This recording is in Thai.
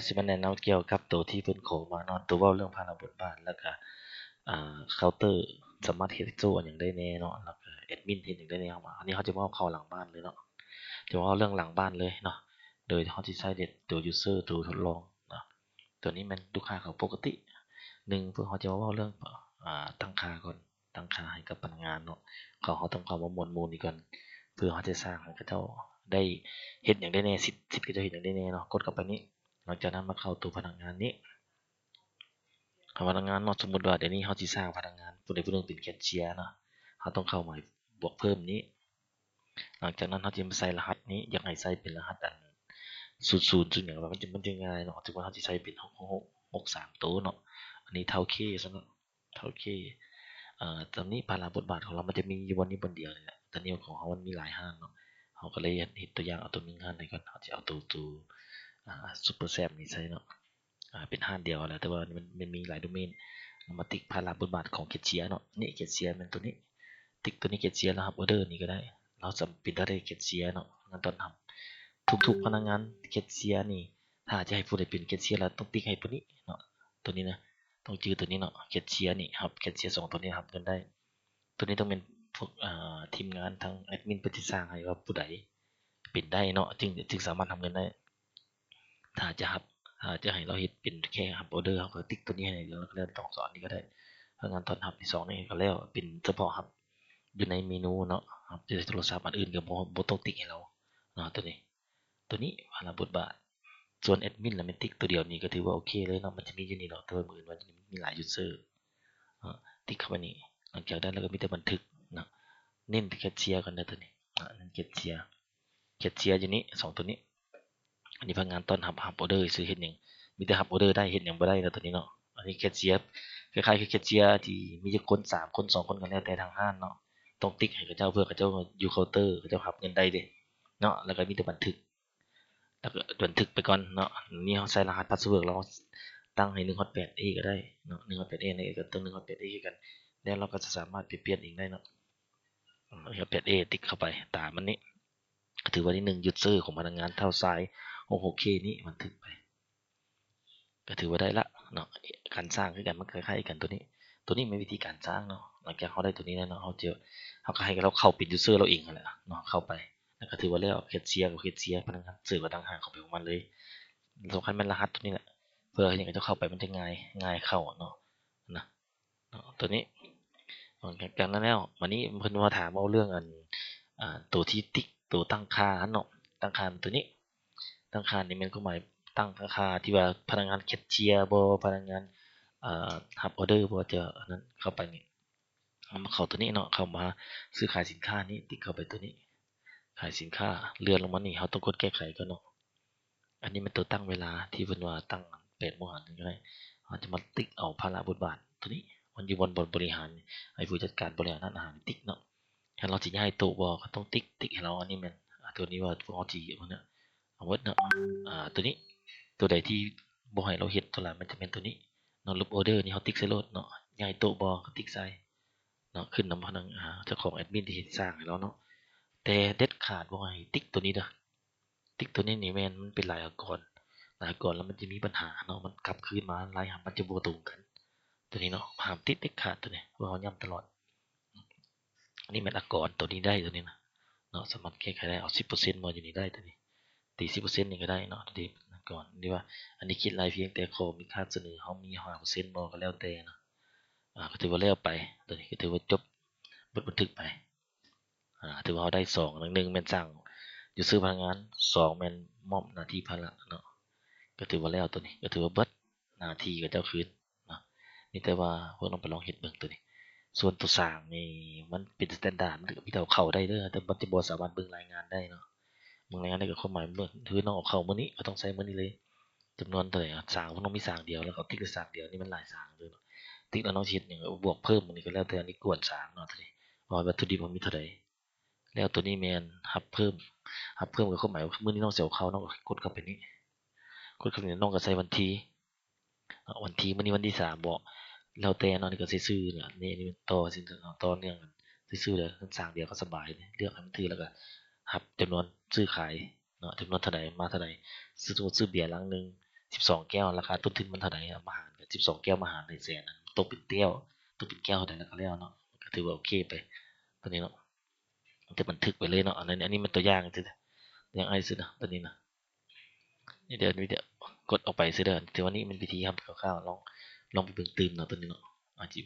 สิมาแนะนำเกี่ยวกับตัวที่เพิ่นโคมาเนาะตัวเว้าเรื่องพาราบทบาทแล้วก็เคาน์เตอร์สามารถเฮ็ดโซอันหยังได้แหน่เนาะแล้วก็แอดมินเฮ็ดหยังได้แหน่เข้ามาอันนี้เขาจะเว้าเข้าหลังบ้านเลยเนาะจะเว้าเรื่องหลังบ้านเลยเนาะโดยเขาสิใช้ตัวยูสเซอร์ตัวทดลองเนาะตัวนี้มันลูกค้าเขาปกติ1เพิ่นเขาจะมาเว้าเรื่องตั้งค่าก่อนตั้งค่าให้กับพนักงานเนาะเขาต้องเข้ามามวลหมู่นี้ก่อนเพื่อเขาจะสร้างให้เขาเจ้าได้เฮ็ดหยังได้แหน่สิทธิ์เขาเจ้าเฮ็ดหยังได้แหน่เนาะกดเข้าไปนี้หลังจากนั้นมาเข้าตัวพนักงานนี้พนักงานเนาะสมมุติว่าเดี๋ยวนี้เขาสิสร้างพนักงานผู้ใดผู้หนึ่งเป็นแคชเชียร์เนาะเขาต้องเข้ามาบวกเพิ่มนี้หลังจากนั้นเขาจะมาใส่รหัสนี้อยากให้ใส่เป็นรหัสอัน00ซึ่งอย่างว่ามันจะง่ายเนาะถึงว่าเขาสิใส่เป็น663ตัวเนาะอันนี้เท่า K ซะเนาะเท่า K ตอนนี้พาราบทบาทของเรามันจะมีอยู่บนนี้บนเดียวนี่แหละแต่นี่ของเขามันมีหลายห้างเนาะเขาก็เลยเฮ็ดตัวอย่างเอาตัว1ห้างให้ก่อนเขาจะเอาตัวซุปเปอร์แซมนี่ใส่เนาะเป็นห้างเดียวแหละแต่ว่ามันมีหลายโดเมนเรามาติ๊กพาราบทบาทของแคชเชียร์เนาะนี่แคชเชียร์มันตัวนี้ติ๊กตัวนี้แคชเชียร์แล้วครับออเดอร์นี่ก็ได้เราจำเป็นต้องได้แคชเชียร์เนาะงั้นตอนทำทุกๆพนักงานแคชเชียร์นี่ถ้าจะให้ผู้ใดเป็นแคชเชียร์เราต้องติ๊กให้ตัวนี้เนาะตัวนี้นะต้องชื่อตัวนี้เนาะแคชเชียร์นี่ครับแคชเชียร์2ตัวนี้ครับเงินได้ตัวนี้ต้องเป็นพวกทีมงานทางแอดมินเพื่อที่สร้างให้ว่าผู้ใดเป็นได้เนาะจึงสามารถทำเงินได้ถ้าจะให้เราเฮ็ดเป็นแค่รับออเดอร์เราก็ติ๊กตัวนี้ให้แล้วก็เริ่มต้องสอนนี่ก็ได้พนักงานต้อนรับที่2นี่ก็แล้วเป็นเฉพาะครับอยู่ในเมนูเนาะครับจะโทรศัพท์อันอื่นก็บ่ต้องติ๊กให้เราเนาะตัวนี้พาราบทบาทส่วนแอดมินแล้วมันติ๊กตัวเดียวนี่ก็ถือว่าโอเคเลยเนาะมันจะมีอยู่นี่เนาะแต่ว่ามื้ออื่นมันจะมีหลายยูสเซอร์ติ๊กเข้าไปนี่หลังจากนั้นเราก็มีแต่บันทึกเนาะเน้นแคชเชียร์ก่อนนะตัวนี้นั่นแคชเชียร์อยู่นี้2ตัวนี้อันนี้พนักงานต้อนรับออเดอร์ซื้อเฮ็ดหยังมีแต่รับออเดอร์ได้เฮ็ดหยังบ่ได้แล้วตัวนี้เนาะอันนี้แคชเชียร์คล้ายๆคือแคชเชียร์ที่มีจักคน3คน2คนก็แล้วแต่ทางห้างเนาะต้องติ๊กให้เขาเจ้าเพื่อเขาเจ้าอยู่เคาน์เตอร์เขาเจ้ารับเงินได้เด้เนาะแล้วก็มีแต่บันทึกแล้วก็บันทึกไปก่อนเนาะนี่เราใส่รหัสพาสเวิร์ดเราตั้งให้1ฮอด8 A ก็ได้เนาะ1ฮอด8 A นี่ก็ตั้ง1ฮอด8 A คือกันแล้วเราก็จะสามารถเปลี่ยนเองได้เนาะ1ฮอด8 A ติ๊กเข้าไปตามมันนี้ถือว่าที่1ยูสเซอร์ของพนักงานเท่าซ้าย 66K นี้บันทึกไปก็ถือว่าได้ละเนาะการสร้างคือกันมันคล้ายๆกันตัวนี้เป็นวิธีการสร้างเนาะหลังจากเขาได้ตัวนี้แล้วเนาะเขาก็ให้เราเข้าเป็นยูสเซอร์เราเองนั่นแหละเนาะเข้าไปแล้วก็ถือว่าแล้วแคชเชียร์กับแคชเชียร์พนักงานสื่อก็ต่างหากเข้าไปของมันเลยสำคัญมันรหัสตัวนี้แหละเพื่อให้เขาเข้าไปมันจะง่ายเข้าเนาะนะตัวนี้จากนั้นแล้ววันนี้เพิ่นมาถามเอาเรื่องตัวที่ติ๊กตัวตั้งค่าเนาะตั้งค่าตัวนี้ตั้งค่านี่มันก็หมายตั้งราคาที่ว่าพนักงานแคชเชียร์บ่พนักงานรับออเดอร์บ่จะอันนั้นเข้าไปนี่มาเข้าตัวนี้เนาะเข้ามาซื้อขายสินค้านี้ติ๊กเข้าไปตัวนี้ขายสินค้าเลื่อนลงมานี่เราต้องกดแก้ไขก่อนเนาะอันนี้มันตัวตั้งเวลาที่เพิ่นว่าตั้ง8 โมงก็ได้เราจะมาติ๊กเอาภาระบทบาทตัวนี้มันอยู่บนบริหารไอ้ผู้จัดการบริหารร้านอาหารติ๊กเนาะถ้าเราสิย้ายโต๊ะบ่ก็ต้องติ๊กให้เราอันนี้แม่นตัวนี้ว่าพวกเราสิเอาเนี่ยเอาเบิดเนาะตัวนี้ตัวใดที่บ่ให้เราเฮ็ดตัวนั้นมันจะเป็นตัวนี้เนาะลบออเดอร์นี่เราติ๊กใส่โลดเนาะย้ายโต๊ะบ่ก็ติ๊กใส่เนาะขึ้นนำพนักเจ้าของแอดมินที่เฮ็ดสร้างให้เราเนาะแต่เด็ดขาดบ่ให้ติ๊กตัวนี้เด้อติ๊กตัวนี้นี่แม่นมันเป็นลายอักษรแล้วมันจะมีปัญหาเนาะมันกลับคืนมาลายมันจะบ่ตรงกันตัวนี้เนาะห้ามติ๊กเด็ดขาดตัวนี้เพราะเราย้ำตลอดอันนี้แม่นอักษรตัวนี้ได้ตัวนี้นะเนาะสามารถแก้ไขได้เอา 10% มาอยู่นี่ได้ตัวนี้ตี 10% นี่ก็ได้เนาะดีก่อนดีว่าอันนี้คิดรายเพียงแต่ขอมีค่าเสนอเขามี5%บ่ก็แล้วแต่เนาะก็ถือว่าแล้วไปตัวนี้ก็ถือว่าจบบทบันทึกไปถือว่าเราได้2 1แม่นสั่งอยู่ซื้อพนักงาน2แม่นมอบหน้าที่ภาระเนาะก็ถือว่าแล้วตัวนี้ก็ถือว่าเบิดหน้าที่กับเจ้าคืนเนาะมีแต่ว่าพวกน้องไปลองเฮ็ดเบิ่งตัวนี้ส่วนตัวสร้างนี่มันเป็นสแตนดาร์ดมันก็มีแต่เอาเข้าได้เด้อแต่มันจะบ่สามารถเบิ่งรายงานได้เนาะเบิ่งรายงานได้ก็ความหมายเบิ่งคือน้องเอาเข้ามื้อนี้ก็ต้องใช้มื้อนี้เลยจำนวนเท่าใดสร้างมันต้องมีสร้างเดียวแล้วก็ติ๊กสร้างเดียวนี่มันหลายสร้างเลยเนาะติ๊กแล้วน้องสิเฮ็ดหยังบวกเพิ่มมื้อนี้ก็แล้วแต่อันนี้กวนสร้างเนาะตัวนี้ว่าวัตถุดิบมันมีเท่าใดแล้วตัวนี้แม่นรับเพิ่มก็ความหมายว่ามื้อนี้น้องสิเอาเข้าน้องก็กดเข้าไปนี้กดเข้าไปนี่น้องก็ใส่วันที่มื้อนี้วันที่3บ่แล้วแต่เนาะนี่ก็สิซื้อเนี่ยนี่มันต่อสิต่อเนื่องกันซื่อๆเลยสร้างเดียวก็สบายเลือกให้มันถือแล้วก็รับจำนวนซื้อขายเนาะจำนวนเท่าใดมาเท่าใดสมมุติซื้อเบียร์ลังนึง 12แก้วราคาต้นทุนมันเท่าใดอะมาหารกัน12แก้วมาหารได้แสนหนึ่งตกเป็นแก้วเท่าใดแล้วก็แล้วเนาะก็ถือว่าโอเคไปตัวนี้เนาะจะบันทึกไว้เลยเนาะอันนี้มันตัวอย่างซื่อๆอย่างอ้ายซื่อนะตัวนี้นะนี่เดี๋ยวนี้เดี๋ยวกดออกไปซื่อเด้อแต่ว่านี่มันวิธีทำคร่าวๆลองไปเบิ่งตื่มเนาะตัวนี้เนาะอาจจิ